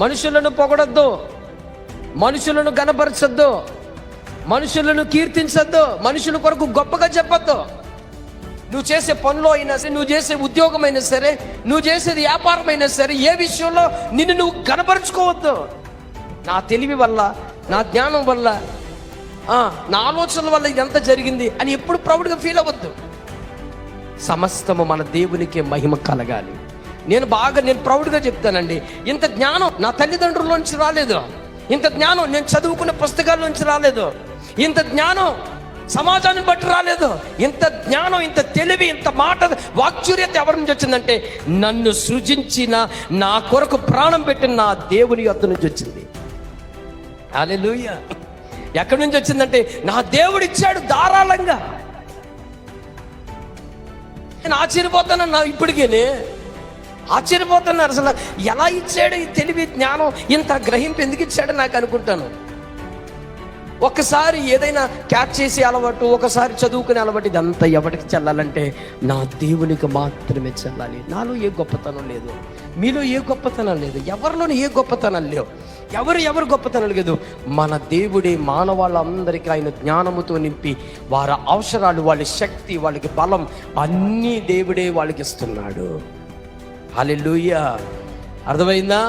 మనుషులను పొగడొద్దు, మనుషులను గనపరచొద్దు, మనుషులను కీర్తించొద్దు, మనుషుల కొరకు గొప్పగా చెప్పొద్దు. నువ్వు చేసే పనులు అయినా సరే, నువ్వు చేసే ఉద్యోగం అయినా సరే, నువ్వు చేసేది వ్యాపారం అయినా సరే, ఏ విషయంలో నిన్ను నువ్వు గనపరుచుకోవద్దు. నా తెలివి వల్ల, నా జ్ఞానం వల్ల, నా ఆలోచనల వల్ల ఇదంతా జరిగింది అని ఎప్పుడు ప్రౌడ్గా ఫీల్ అవ్వద్దు. సమస్తము మన దేవునికే మహిమ కలగాలి. నేను ప్రౌడ్గా చెప్తానండి, ఇంత జ్ఞానం నా తల్లిదండ్రుల్లోంచి రాలేదు, ఇంత జ్ఞానం నేను చదువుకున్న పుస్తకాల్లోంచి రాలేదు, ఇంత జ్ఞానం సమాజాన్ని బట్టి రాలేదు, ఇంత జ్ఞానం, ఇంత తెలివి, ఇంత మాట వాక్చుర్యత ఎవరి నుంచి వచ్చిందంటే నన్ను సృజించిన, నా కొరకు ప్రాణం పెట్టిన నా దేవుని యొద్ద నుంచి వచ్చింది. హల్లెలూయా. ఎక్కడి నుంచి వచ్చిందంటే నా దేవుడు ఇచ్చాడు ధారాళంగా. నేను ఆశ్చర్యపోతాను, ఇప్పటికేనే ఆశ్చర్యపోతున్నారు. అసలు ఎలా ఇచ్చాడు ఈ తెలివి, జ్ఞానం, ఇంత గ్రహింపు ఎందుకు ఇచ్చాడు నాకు అనుకుంటాను. ఒక్కసారి ఏదైనా క్యాచ్ చేసే అలవాటు, ఒకసారి చదువుకునే అలవాటు, ఇదంతా ఎవరికి చెల్లాలంటే నా దేవునికి మాత్రమే చెల్లాలి. నాలో ఏ గొప్పతనం లేదు, మీలో ఏ గొప్పతనం లేదు, ఎవరిలోనూ ఏ గొప్పతనం లేవు, ఎవరు గొప్పతనం లేదు. మన దేవుడే మానవాళ్ళందరికీ ఆయన జ్ఞానముతో నింపి వారి అవసరాలు, వాళ్ళ శక్తి, వాళ్ళకి బలం అన్నీ దేవుడే వాళ్ళకి ఇస్తున్నాడు. హల్లెలూయా. అర్థమైందా?